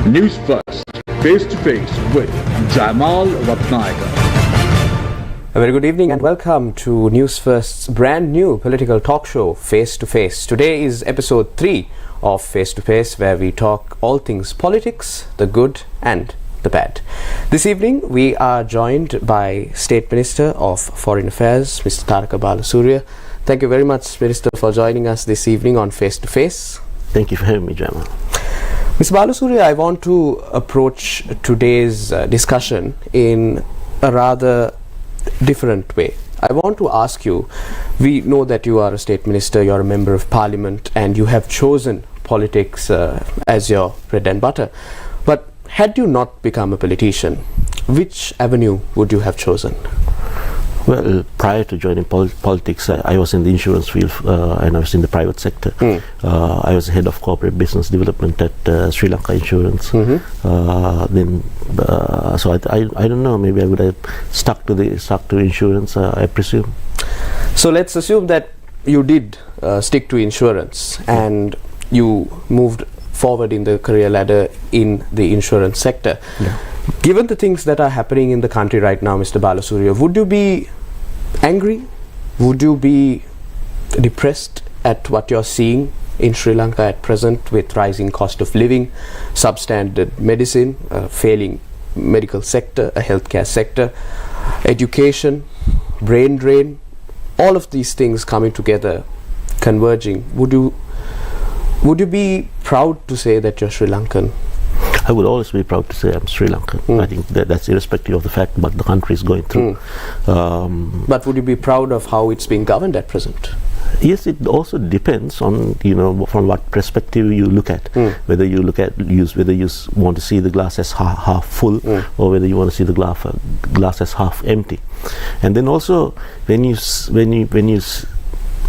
Newsfirst, face to face with Jamal Ratnayaka. A very good evening and welcome to Newsfirst's brand new political talk show, Face to Face. Today is episode 3 of Face to Face, where we talk all things politics, the good and the bad. This evening we are joined by State Minister of Foreign Affairs, Mr. Tharaka Balasuriya. Thank you very much, Minister, for joining us this evening on Face to Face. Thank you for having me, Jamal. Mr. Balasuriya, I want to approach today's discussion in a rather different way. I want to ask you, we know that you are a State Minister, you are a Member of Parliament, and you have chosen politics as your bread and butter. But had you not become a politician, which avenue would you have chosen? Well, prior to joining politics, I was in the insurance field and I was in the private sector. I was head of corporate business development at Sri Lanka Insurance. So I don't know. Maybe I would have stuck to insurance. I presume. So let's assume that you did stick to insurance and you moved forward in the career ladder in the insurance sector. Yeah. Given the things that are happening in the country right now, Mr. Balasuriya, would you be angry? Would you be depressed at what you're seeing in Sri Lanka at present, with rising cost of living, substandard medicine, failing medical sector, a healthcare sector, education, brain drain, all of these things coming together, converging? Would you be proud to say that you're Sri Lankan? I would always be proud to say I'm Sri Lankan. I think that's irrespective of the fact what the country is going through. But would you be proud of how it's being governed at present? Yes, it also depends on from what perspective you look at. Whether you want to see the glass as half full, or whether you want to see the glass as half empty. And then also when you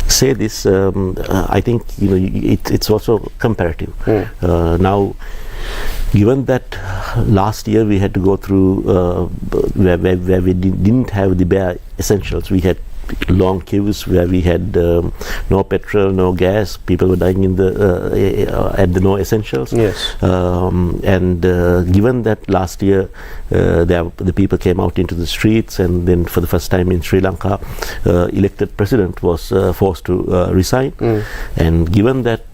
say this, I think it's also comparative. Now, given that last year we had to go through where we didn't have the bare essentials, we had long queues where we had no petrol, no gas, people were dying at the no essentials. Yes. And given that last year the people came out into the streets, and then for the first time in Sri Lanka, elected president was forced to resign. And given that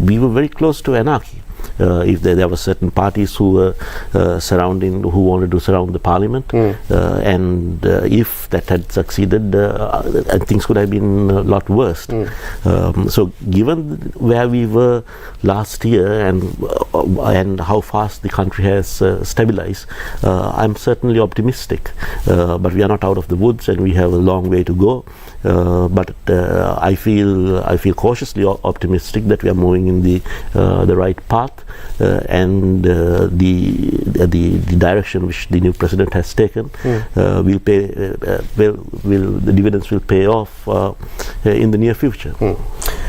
we were very close to anarchy. If there were certain parties who were who wanted to surround the parliament, and if that had succeeded, things could have been a lot worse. So, given where we were last year and how fast the country has stabilized, I'm certainly optimistic. But we are not out of the woods, and we have a long way to go. But I feel cautiously optimistic that we are moving in the right path, and the direction which the new president has taken will pay. The dividends will pay off in the near future.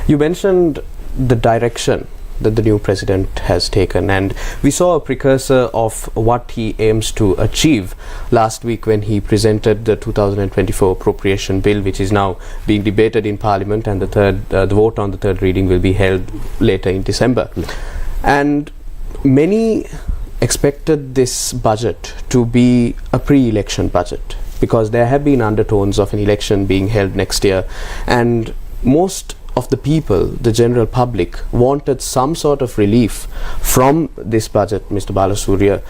You mentioned the direction that the new president has taken, and we saw a precursor of what he aims to achieve last week when he presented the 2024 appropriation bill, which is now being debated in Parliament, and the vote on the third reading will be held later in December. And many expected this budget to be a pre-election budget, because there have been undertones of an election being held next year, and most of the people, the general public, wanted some sort of relief from this budget, Mr. Balasuriya,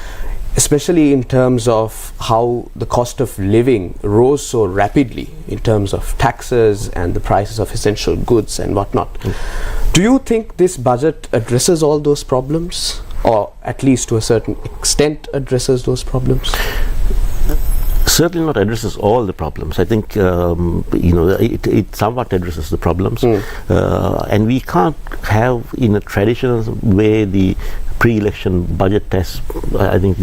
especially in terms of how the cost of living rose so rapidly in terms of taxes and the prices of essential goods and whatnot. Do you think this budget addresses all those problems, or at least to a certain extent addresses those problems? Certainly not addresses all the problems. I think it somewhat addresses the problems, and we can't have in a traditional way the pre-election budget as I think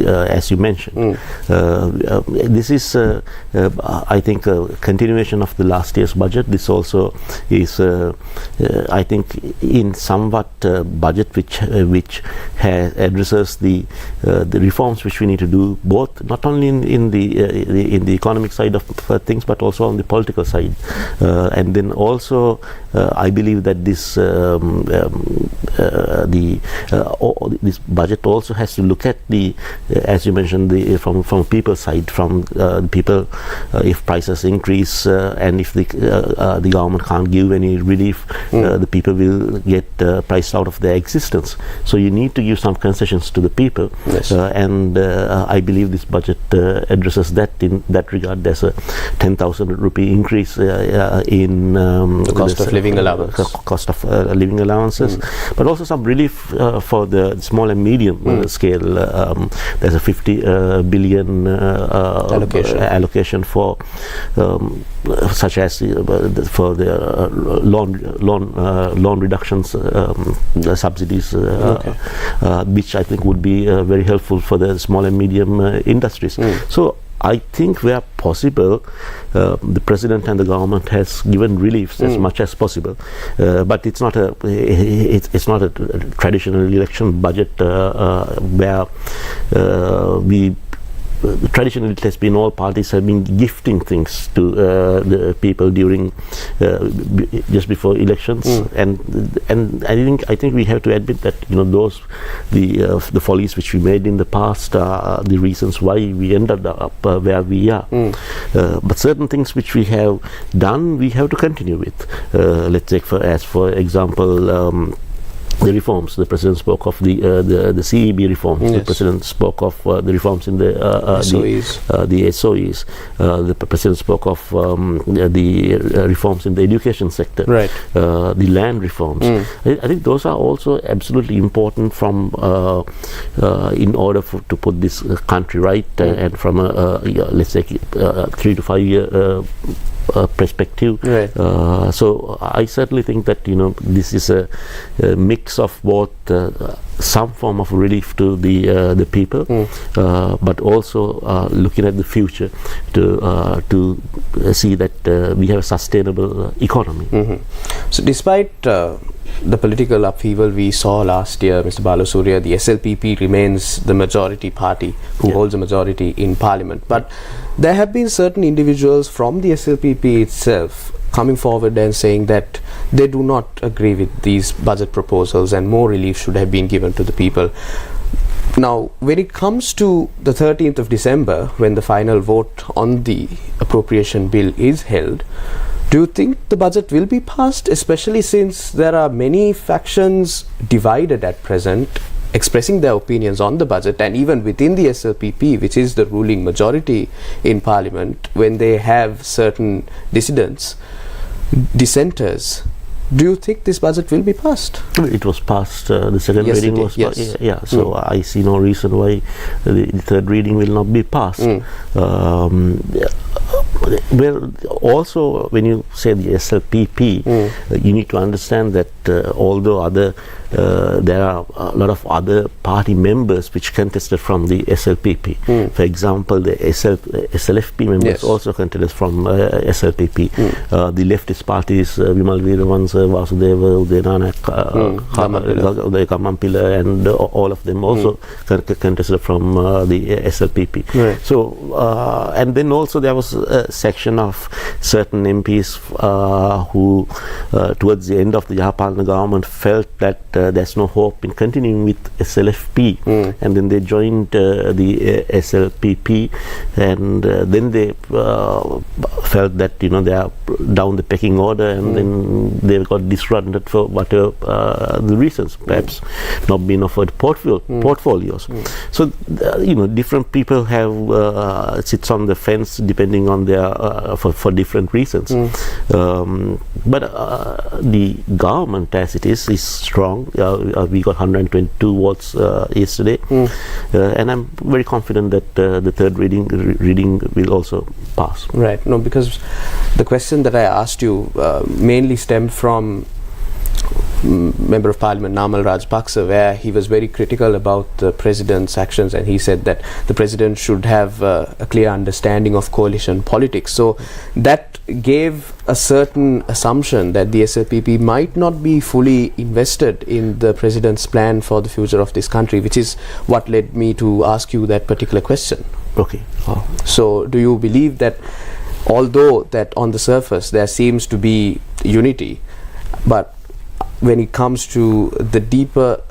as you mentioned. This is I think a continuation of the last year's budget. This also is I think in somewhat budget which addresses the reforms which we need to do, both not only in the economic side of things but also on the political side, and then also I believe that this this budget also has to look at the, as you mentioned, the from people's side, from people, if prices increase and if the government can't give any relief, the people will get priced out of their existence. So you need to give some concessions to the people, and I believe this budget addresses that. In that regard, there's a 10,000 rupee increase in the cost of living allowance. Cost of living allowances, but also some relief for the small and medium scale. There's a 50 billion allocation for such as for the loan reductions, subsidies, which I think would be very helpful for the small and medium industries. So I think where possible, the president and the government has given reliefs as much as possible, but it's not a traditional election budget where we. Traditionally, it has been all parties have been gifting things to the people during just before elections, and I think we have to admit that those the follies which we made in the past are the reasons why we ended up where we are. But certain things which we have done, we have to continue with. Let's take for example. The reforms. The president spoke of the CEB reforms. The president spoke of the reforms in the SOEs. The president spoke of the reforms in the education sector. The land reforms. I think those are also absolutely important from in order to put this country right, and from a let's say 3 to 5 year perspective. So I certainly think that this is a mix of both some form of relief to the people, but also looking at the future to see that we have a sustainable economy. So despite the political upheaval we saw last year, Mr. Balasuriya, the SLPP remains the majority party who holds a majority in parliament. But there have been certain individuals from the SLPP itself coming forward and saying that they do not agree with these budget proposals and more relief should have been given to the people. Now, when it comes to the 13th of December, when the final vote on the appropriation bill is held, do you think the budget will be passed, especially since there are many factions divided at present, expressing their opinions on the budget, and even within the SLPP, which is the ruling majority in parliament, when they have certain dissenters, do you think this budget will be passed? It was passed, the second reading was passed. So I see no reason why the third reading will not be passed. Well, also when you say the SLPP, you need to understand that although there are a lot of other party members which contested from the SLPP. For example, the SLFP members also contested from SLPP. The leftist parties, Vimal Weerawansa, Vasudeva, Udayanana, Kamampila, and all of them also contested from the SLPP. So, and then also there was a section of certain MPs who, towards the end of the Yapalana government, felt that there's no hope in continuing with SLFP, and then they joined the SLPP, and then they felt that they are down the pecking order, and then they got disgruntled for whatever the reasons, perhaps not being offered portfolios. So different people have sits on the fence depending on their for different reasons. But the government as it is strong. We got 122 votes yesterday, and I'm very confident that the third reading will also pass. Right. No, because the question that I asked you mainly stemmed from Member of Parliament Namal Rajapaksa, where he was very critical about the president's actions, and he said that the president should have a clear understanding of coalition politics. So that gave a certain assumption that the SLPP might not be fully invested in the president's plan for the future of this country, which is what led me to ask you that particular question. Okay. So do you believe that although that on the surface there seems to be unity, but when it comes to the deeper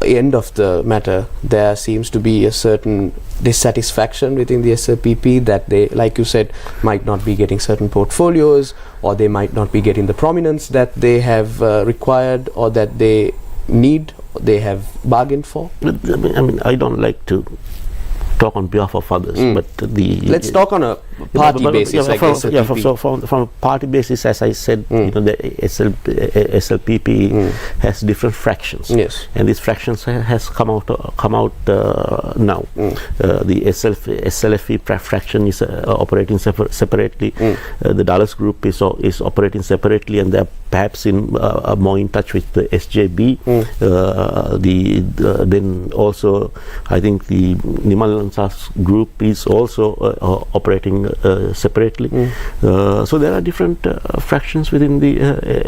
end of the matter, there seems to be a certain dissatisfaction within the SLPP that they, like you said, might not be getting certain portfolios, or they might not be getting the prominence that they have required, or that they need, they have bargained for. I mean, I don't like to talk on behalf of others, but let's talk on a party basis. From a party basis, as I said, the SLPP has different fractions, and these fractions has come out now. The SLFP fraction is operating separately. The Dallas group is operating separately, and they're perhaps more in touch with the SJB. Then also, I think the Nimal group is also operating separately. So there are different fractions within the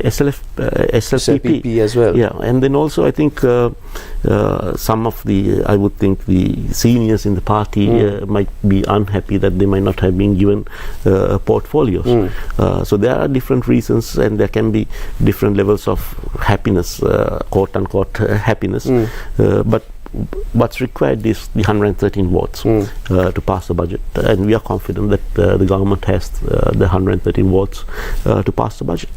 SLFP as well. Yeah, and then also I think some of I would think the seniors in the party might be unhappy that they might not have been given portfolios. So there are different reasons, and there can be different levels of happiness, quote unquote happiness, but what's required is the 113 votes to pass the budget, and we are confident that the government has the 113 votes to pass the budget.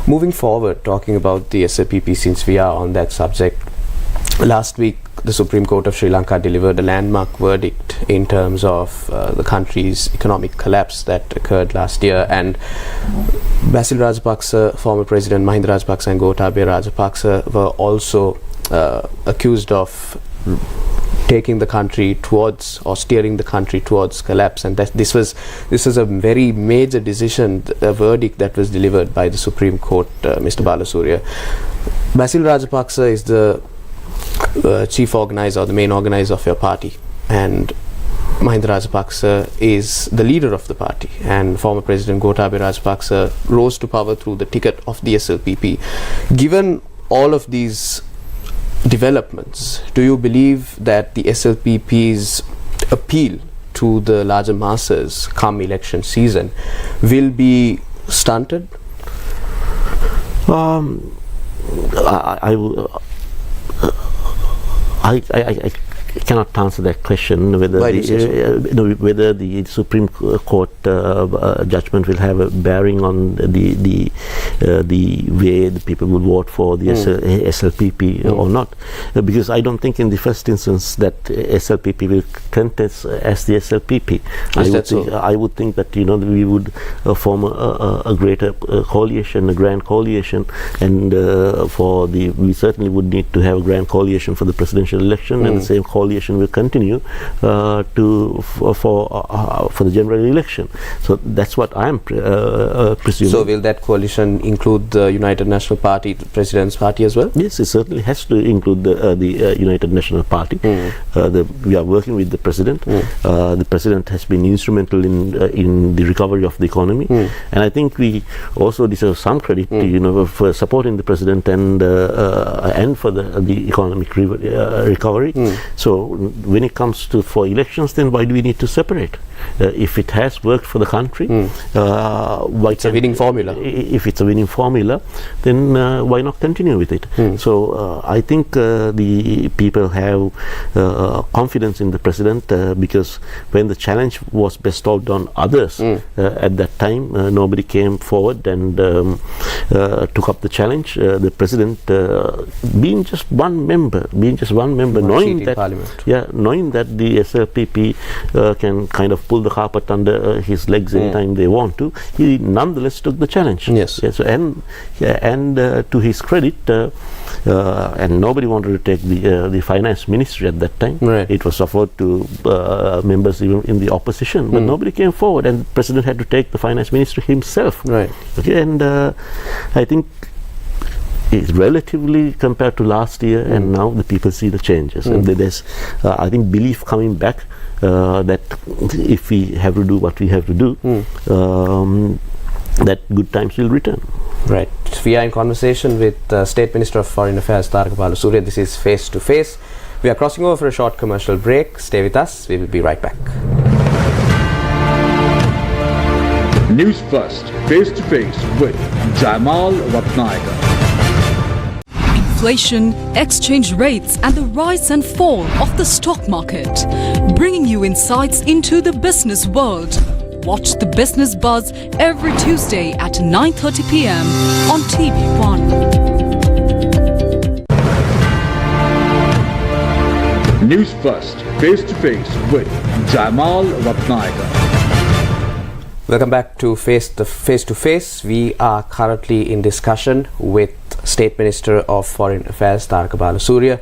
Moving forward, talking about the SLPP, since we are on that subject, last week the Supreme Court of Sri Lanka delivered a landmark verdict in terms of the country's economic collapse that occurred last year, and Basil Rajapaksa, former President Mahinda Rajapaksa, and Gotabaya Rajapaksa were also accused of taking the country towards, or steering the country towards collapse, and that this was a very major decision, a verdict that was delivered by the Supreme Court, Mr. Balasuriya. Basil Rajapaksa is the chief organizer, or the main organizer of your party, and Mahinda Rajapaksa is the leader of the party, and former President Gotabaya Rajapaksa rose to power through the ticket of the SLPP. Given all of these developments, do you believe that the SLPP's appeal to the larger masses come election season will be stunted? I cannot answer that question, whether the Supreme Court judgment will have a bearing on the way the people would vote for the SLPP or not, because I don't think in the first instance that SLPP will contest as the SLPP. I would think that we would form a greater coalition, a grand coalition, and we certainly would need to have a grand coalition for the presidential election, and the same coalition will continue for the general election. So that's what I am presuming. So will that coalition include the United National Party, the President's party as well? Yes, it certainly has to include the United National Party. We are working with the President. The President has been instrumental in the recovery of the economy, and I think we also deserve some credit for supporting the President and for the economic recovery. So when it comes for elections, then why do we need to separate? If it has worked for the country, it's a winning formula. If it's a winning formula, then why not continue with it? So I think the people have confidence in the President, because when the challenge was bestowed on others at that time, nobody came forward and took up the challenge. The President, being just one member, knowing that the SLPP can kind of pull the carpet under his legs anytime they want to, he nonetheless took the challenge. Yes. And to his credit, and nobody wanted to take the finance ministry at that time. Right. It was offered to members even in the opposition, but nobody came forward, and the President had to take the finance ministry himself. Right. Okay, and I think it's relatively compared to last year, and now the people see the changes, and there's I think belief coming back that if we have to do what we have to do, that good times will return. Right. We are in conversation with State Minister of Foreign Affairs Tharaka Balasuriya. This is Face to Face. We are crossing over for a short commercial break. Stay with us. We will be right back. News First, face to face with Jamal Ratnayaka. inflation, exchange rates, and the rise and fall of the stock market. Bringing you insights into the business world. Watch the Business Buzz every Tuesday at 9:30 p.m. on TV1. News First, face to face with Jamal Ratnayakar. Welcome back to Face to Face. We are currently in discussion with State Minister of Foreign Affairs, Tharaka Balasuriya.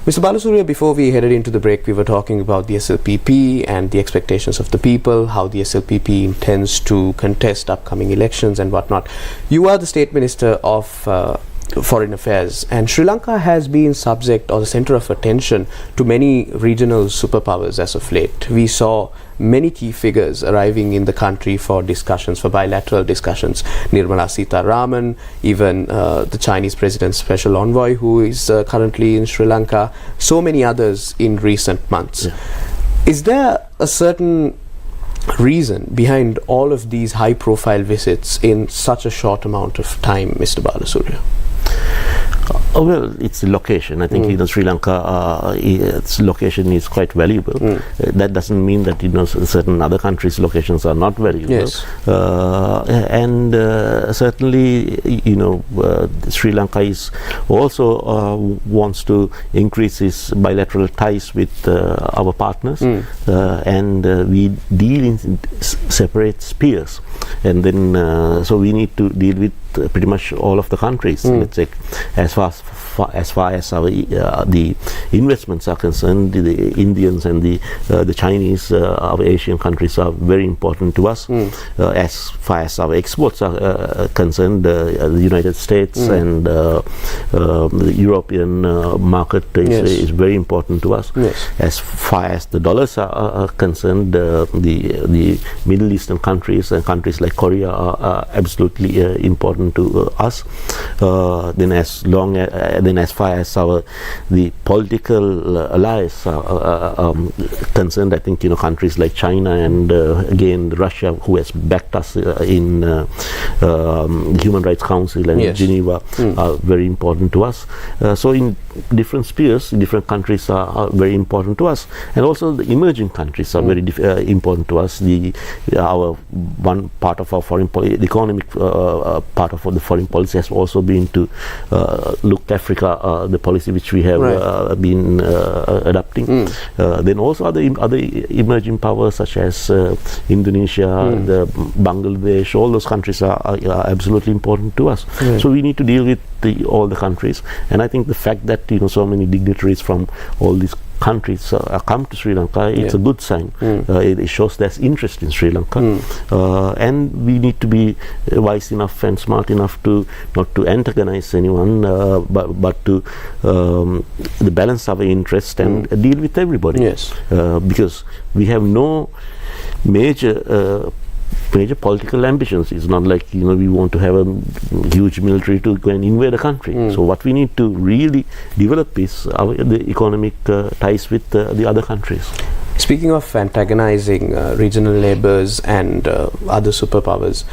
Mr. Balasuriya, before we headed into the break, we were talking about the SLPP and the expectations of the people, how the SLPP intends to contest upcoming elections and whatnot. You are the State Minister of Foreign Affairs, and Sri Lanka has been subject or the center of attention to many regional superpowers as of late. We saw many key figures arriving in the country for discussions, for bilateral discussions. Nirmala Sitharaman, even the Chinese President's special envoy who is currently in Sri Lanka, so many others in recent months. Yeah. Is there a certain reason behind all of these high profile visits in such a short amount of time, Mr. Balasuriya? Well, it's the location. I think Sri Lanka, its location is quite valuable. That doesn't mean that certain other countries' locations are not valuable. Yes. And certainly, Sri Lanka is also wants to increase its bilateral ties with our partners, and we deal in separate spheres, and then so we need to deal with pretty much all of the countries. Let's say, as far as our the investments are concerned, the Indians and the Chinese, our Asian countries are very important to us. As far as our exports are concerned, the United States and the European market is very important to us. Yes. As far as the dollars are concerned, the Middle Eastern countries and countries like Korea are absolutely important to us. Then as far as the political allies are concerned, I think countries like China and again Russia, who has backed us in the Human Rights Council and Geneva, are very important to us. So in different spheres, different countries are very important to us, and also the emerging countries are very important to us. Our one part of our foreign policy, the economic part of the foreign policy, has also been to look Africa, the policy which we have been adopting. Then also other emerging powers such as Indonesia, the Bangladesh, all those countries are absolutely important to us. So we need to deal with all the countries, and I think the fact that so many dignitaries from all these countries come to Sri Lanka, it's a good sign. It shows there's interest in Sri Lanka, and we need to be wise enough and smart enough to not to antagonize anyone, but to balance our interest and deal with everybody. Yes. Because we have no major political ambitions. It's not like we want to have a huge military to go and invade a country. So what we need to really develop is the economic ties with the other countries. Speaking of antagonizing regional neighbors and other superpowers,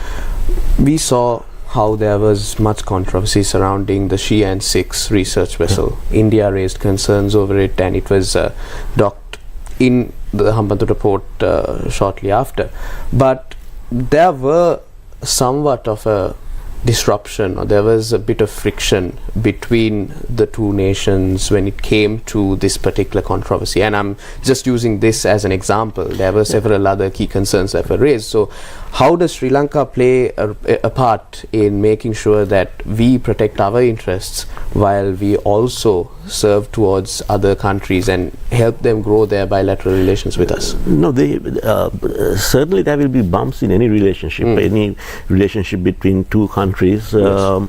we saw how there was much controversy surrounding the Shia and Sikhs research vessel. India raised concerns over it, and it was docked in the Hambantota port shortly after. But there were somewhat of a disruption, or there was a bit of friction between the two nations when it came to this particular controversy, and I'm just using this as an example. There were several other key concerns that were raised. So how does Sri Lanka play a part in making sure that we protect our interests while we also serve towards other countries and help them grow their bilateral relations with us? No, certainly there will be bumps in any relationship. Any relationship between two countries are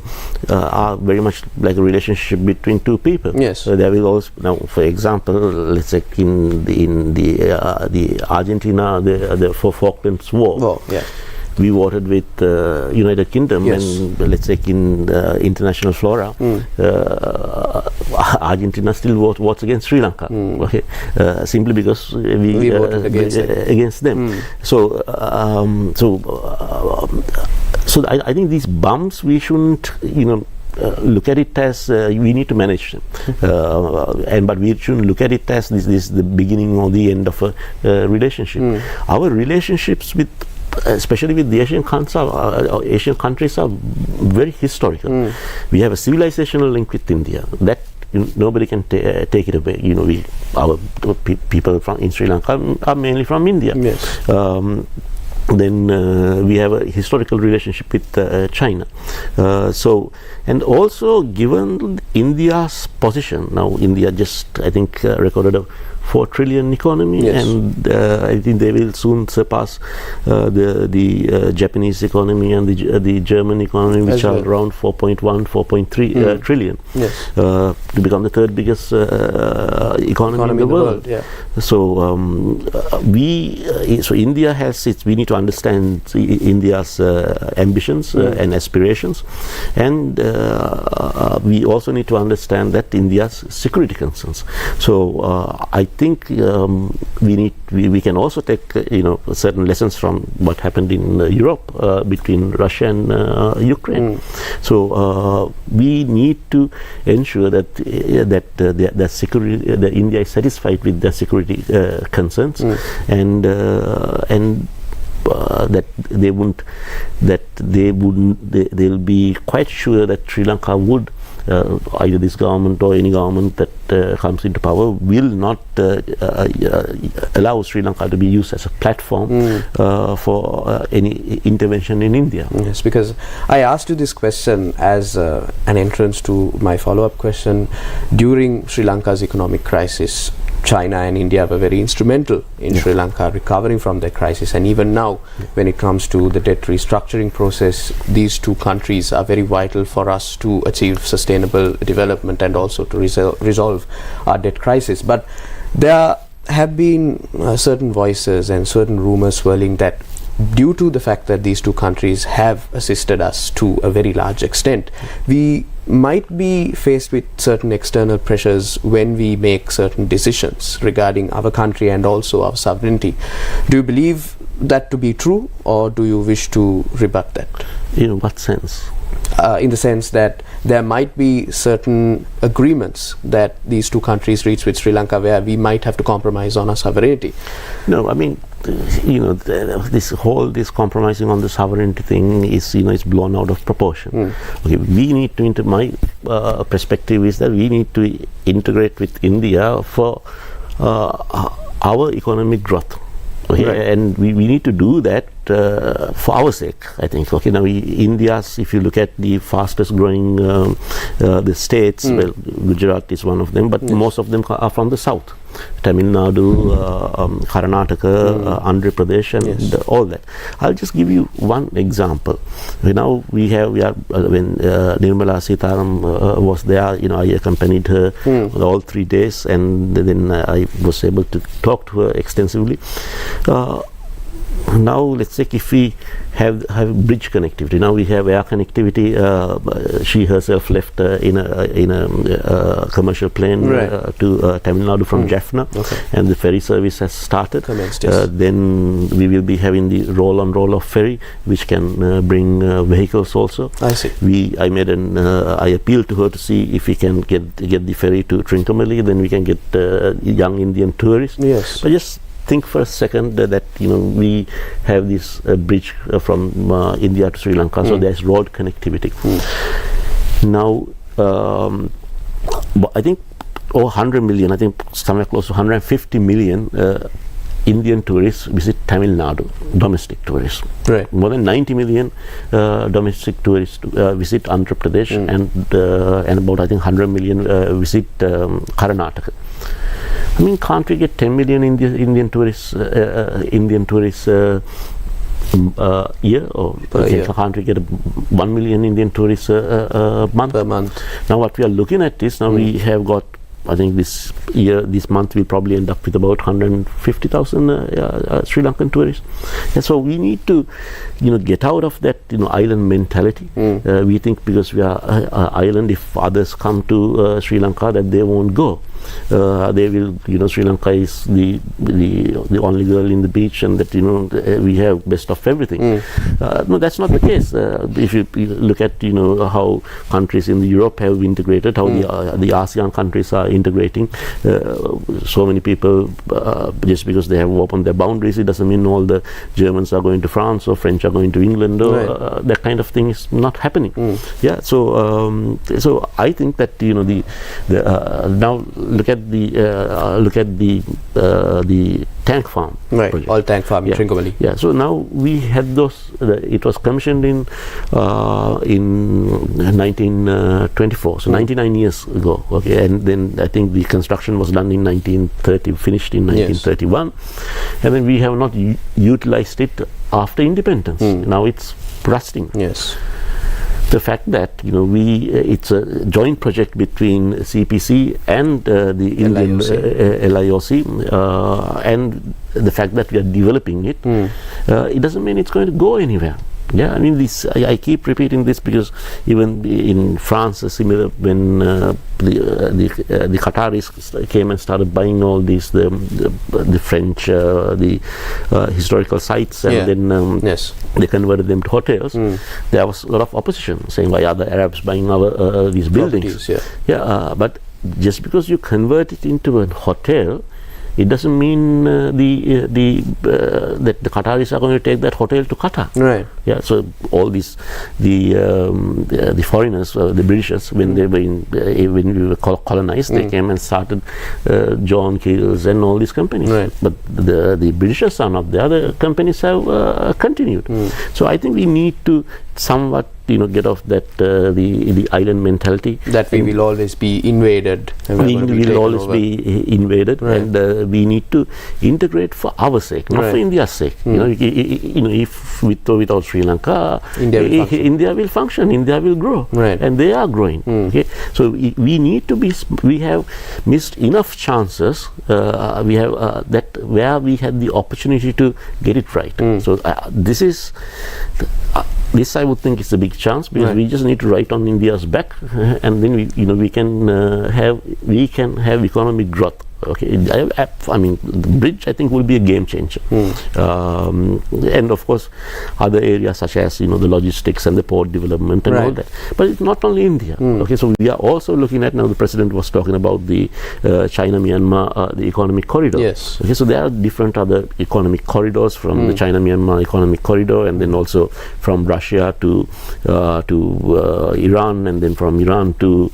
very much like a relationship between two people. Yes. There will also, now, for example, let's say in the Argentina, the Falklands War. We voted with United Kingdom, and let's say in international fora, Argentina still votes against Sri Lanka. Okay, simply because we voted against them. So I think these bumps we shouldn't look at it as we need to manage them, but we shouldn't look at it as this is the beginning or the end of a relationship. Our relationships with, especially with the Asian countries are very historical. We have a civilizational link with India that nobody can take it away. Our people in Sri Lanka are mainly from India. Yes. Then we have a historical relationship with China. And also given India's position, now India just, I think, recorded a 4 trillion economy, yes. and I think they will soon surpass the Japanese economy and the German economy, which are around 4.1, 4.3 trillion, yes. To become the third biggest economy in the world. Yeah. So India has its. We need to understand India's ambitions and aspirations, and we also need to understand that India's security concerns. So I think we can also take certain lessons from what happened in Europe between Russia and Ukraine. So we need to ensure that that security, that India is satisfied with their security concerns, and that they'll be quite sure that Sri Lanka would, either this government or any government that comes into power, will not allow Sri Lanka to be used as a platform for any intervention in India. Yes, because I asked you this question as an entrance to my follow-up question. During Sri Lanka's economic crisis, China and India were very instrumental in Sri Lanka recovering from the crisis, and even now when it comes to the debt restructuring process, these two countries are very vital for us to achieve sustainable development and also to resolve our debt crisis. But there have been certain voices and certain rumors swirling that due to the fact that these two countries have assisted us to a very large extent, we might be faced with certain external pressures when we make certain decisions regarding our country and also our sovereignty. Do you believe that to be true, or do you wish to rebut that? In what sense? In the sense that there might be certain agreements that these two countries reach with Sri Lanka where we might have to compromise on our sovereignty. No, I mean, this compromising on the sovereignty thing is it's blown out of proportion. Okay, we need to my perspective is that we need to integrate with India for our economic growth. Okay, right. And we need to do that for our sake, I think. Okay, now India's, if you look at the fastest growing the states, well, Gujarat is one of them, but most of them are from the south. Tamil Nadu, Karnataka, Andhra Pradesh, and all that. I'll just give you one example. Now we are when Nirmala Sitaram was there, I accompanied her all 3 days, and then I was able to talk to her extensively. Now let's say if we have bridge connectivity. Now we have air connectivity. She herself left in a commercial plane to Tamil Nadu from Jaffna, and the ferry service has started. Then we will be having the roll-on-roll-off ferry, which can bring vehicles also. I see. I appealed to her to see if we can get the ferry to Trincomalee. Then we can get young Indian tourists. Yes. But just think for a second that we have this bridge from India to Sri Lanka, so there's road connectivity. Now I think 100 million, I think somewhere close to 150 million Indian tourists visit Tamil Nadu, domestic tourists. Right. More than 90 million domestic tourists visit Andhra Pradesh, and about I think 100 million visit Karnataka. I mean, can't we get 10 million Indian tourists year, or can't we get 1 million Indian tourists month? Per month. Now what we are looking at is, now we have got, I think this month we'll probably end up with about 150,000 Sri Lankan tourists. And so we need to, get out of that, island mentality. We think because we are island, if others come to Sri Lanka, that they won't go. they will, Sri Lanka is the only girl in the beach, and that we have best of everything. No, that's not the case. If you look at how countries in Europe have integrated, how the ASEAN countries are integrating, so many people, just because they have opened their boundaries, it doesn't mean all the Germans are going to France or French are going to England, or that kind of thing is not happening. Yeah, so I think that now look at the tank farm project. All tank farm in Trincomalee. Yeah, so now we had those. It was commissioned in 1924, so 99 years ago. Okay, and then I think the construction was done in 1930, finished in 1931, and then we have not utilized it after independence. Now it's rusting. Yes. The fact that it's a joint project between CPC and the Indian LIOC, and the fact that we are developing it, it doesn't mean it's going to go anywhere. Yeah, I mean, I keep repeating this because even in France, similar, when the Qataris came and started buying all these the French historical sites, and then they converted them to hotels. There was a lot of opposition saying, why are the Arabs buying our these buildings? But just because you convert it into a hotel, it doesn't mean that the Qataris are going to take that hotel to Qatar. Right. Yeah. So all these the foreigners, the Britishers, when they were when we were colonized, they came and started John Keel's and all these companies. Right. But the Britishers are not there. The companies have continued. So I think we need to somewhat get off that the island mentality, that we will always be invaded. We will always be invaded, and we need to integrate for our sake, not for India's sake. If without Sri Lanka, India will function, India will grow, and they are growing. Okay, so we need to be. We have missed enough chances. We have that where we had the opportunity to get it right. So this is. This I would think is a big chance, because we just need to write on India's back, and then we can have economic growth. Okay, I mean, the bridge I think will be a game changer, and of course other areas such as the logistics and the port development and all that. But it's not only India. Okay, so we are also looking at, now the president was talking about the China-Myanmar the economic corridor. Yes. Okay, so there are different other economic corridors from the China-Myanmar economic corridor, and then also from Russia to Iran, and then from Iran to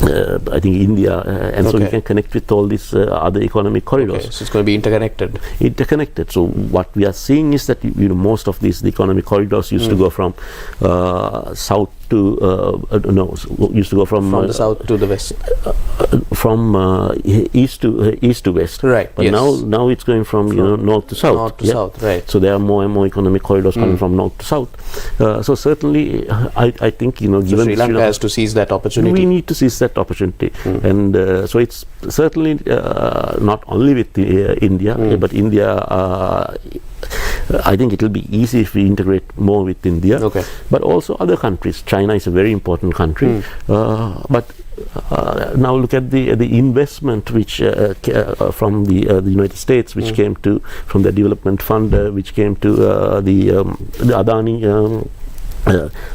I think India, and so we can connect with all these other economic corridors. Okay, so it's going to be interconnected. So what we are seeing is that most of these economic corridors used to go from south to used to go from the south to the west, from east to west. Right. But now it's going from north to south. North to south. Right. So there are more and more economic corridors coming from north to south. So certainly, I think given Sri Lanka has to seize that opportunity. We need to seize that opportunity, and so it's certainly not only with India, but India. I think it will be easy if we integrate more with India, but also other countries. China is a very important country, but now look at the investment which from the United States, which came to from the development fund, which came to the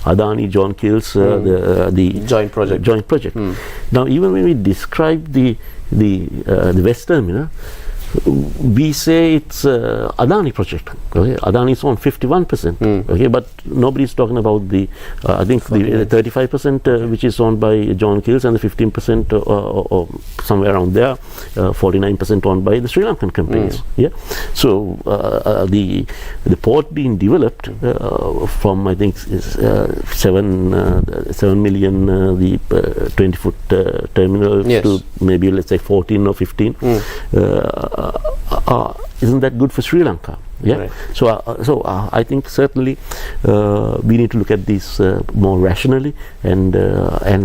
Adani, John Keel's the joint project. Now, even when we describe the West Terminal, we say it's Adani project. Okay, Adani is on 51%. Okay, but nobody is talking about the I think the 35% which is owned by John Keel's, and the 15% or somewhere around there, 49% owned by the Sri Lankan companies. Yeah, so the port being developed from I think 7 million the 20-foot terminal to maybe let's say 14 or 15. Isn't that good for Sri Lanka? Yeah. Right. So I think certainly we need to look at this more rationally, and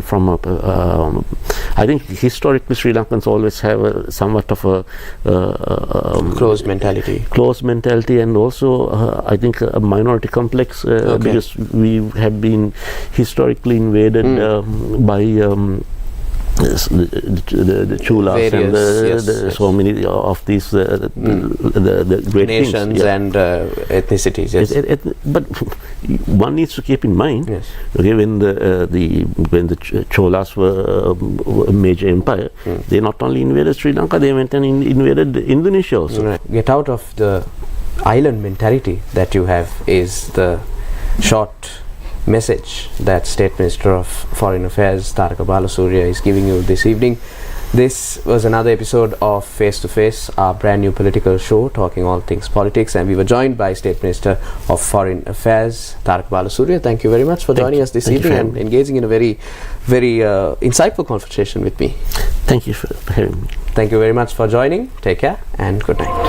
from I think historically Sri Lankans always have somewhat of a closed mentality, and also I think a minority complex because we have been historically invaded by the chulas and so many of these the great nations things, and ethnicities. Yes. But one needs to keep in mind, Yes. okay, when the Cholas were a major empire, they not only invaded Sri Lanka, they went and invaded Indonesia also. Right. Get out of the island mentality that you have is the short message that State Minister of Foreign Affairs Tharaka Balasuriya is giving you this evening. This was another episode of Face to Face, our brand new political show talking all things politics, and we were joined by State Minister of Foreign Affairs Tharaka Balasuriya. Thank you very much for joining us this evening and engaging in a very insightful conversation with me. Thank you for having me. Thank you very much for joining. Take care and good night.